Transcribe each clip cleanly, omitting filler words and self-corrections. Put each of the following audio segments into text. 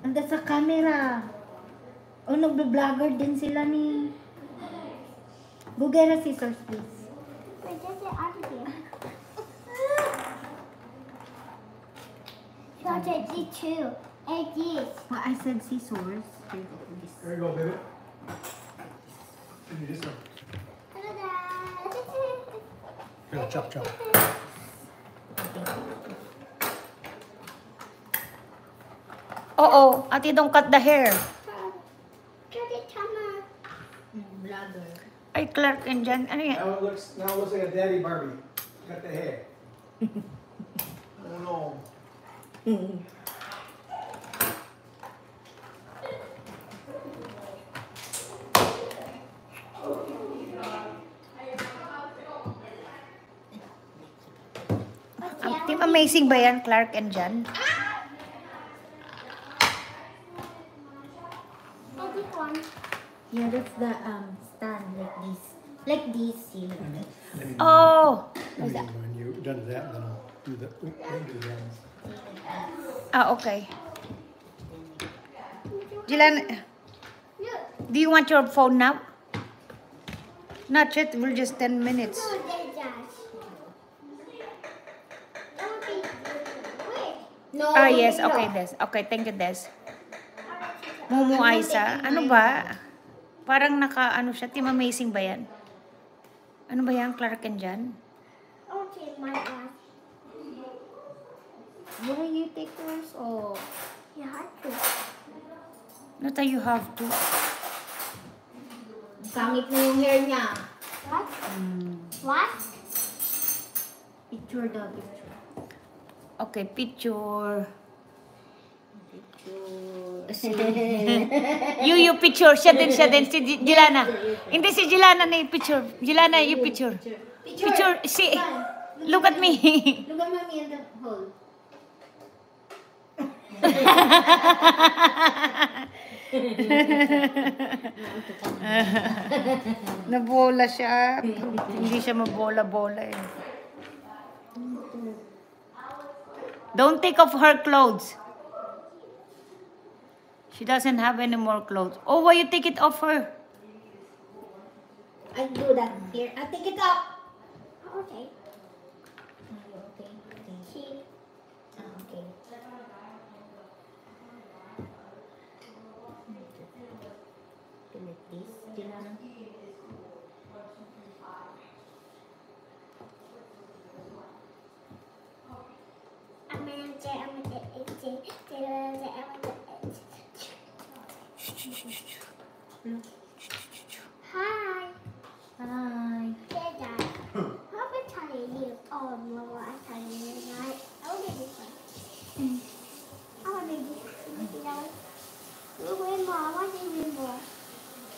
Anda sa camera. O, nagbe-vlogger din sila ni... Go get a scissors, please. Wait, just get out of here. So I take these two. And these. Well, I said scissors. There There you go, baby. And you just Ta-da! here, chop, chop. Oh, Ate, don't cut the hair. Cut it, Tama. Vlogger. Ay, Clark and Jan. Ano yan? Now it looks like a daddy Barbie. Got the hair. Oh no. Team Amazing ba yan, Clark and Jan? And this one. Yeah, that's the stand like this. Like this, see? Oh! When you're done with that, then I'll do the ends. Ah, okay. Jilan, Look. do you want your phone now? Not yet, we're just 10 minutes. No, there's Josh. Don't be. Wait. No, Ah, yes, no. okay, Des. Okay, thank you, Des. Mumu Aisa, ano ba? Parang ano siya, Team Amazing ba yan? Ano ba yan, Clark and Jan? I'll take my one. Why you take yours off? You had to. Not that you have to. Pangit na yung hair niya. What? What? Picture daw, picture. Okay, picture. You picture. Siya din. Si Jilana. Hindi si Jilana na yung picture. Jilana, you picture. Picture. See, look at me. Look at mommy in the hole. Nabola siya. Hindi siya mabola-bola eh. Don't take off her clothes. She doesn't have any more clothes. Oh, why you take it off her? I do that here. I take it up. Okay. Okay. See. Okay. Like this. Jilana. Hi. Hi. Hey, Dad. How about telling you? Oh, Mama, I'm telling you tonight. I want to do this one. I want to do this one. Look, wait, Mom. I want to do more.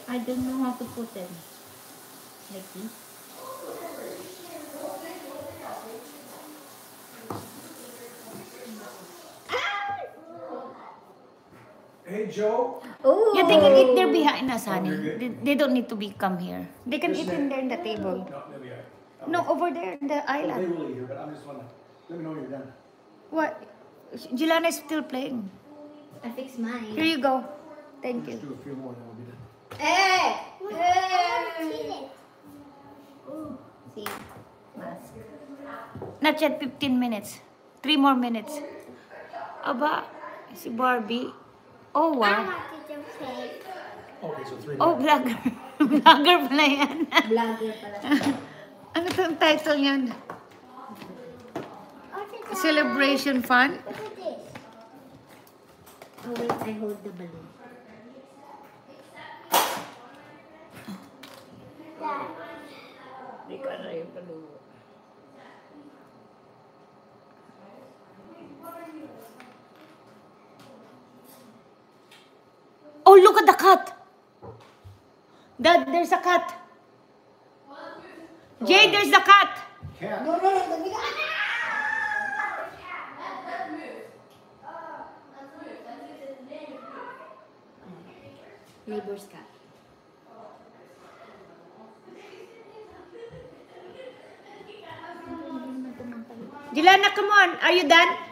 I don't know how to put them. Like this. Hey Joe. Oh. Yeah, they can eat there behind us, honey. They don't need to be come here. They can eat in there in the table. No, there we are. No, over there in the They island. will eat here, but I'm just wanna let me know when you're done. What? Jilana is still playing. I fixed mine. Here you go. Thank Just you. do a few more, then we'll be done. Hey! I want to see it. See? Mask. Not yet 15 minutes. 3 more minutes. Aba, si Barbie. Oh, I wow. want to do cake. Okay, so 3 Oh, more. vlogger. Vlogger pala yan. Vlogger pala siya. Ano itong title yan? What's it called? Celebration Fun? Look at this. Oh wait, I hold the balloon. Dad. Oh, look at the cat. Dad, there's a cat. Jay, there's a cat. Cat. No, dami ka. Neighbor's cat. Jilana, come on. Are you done?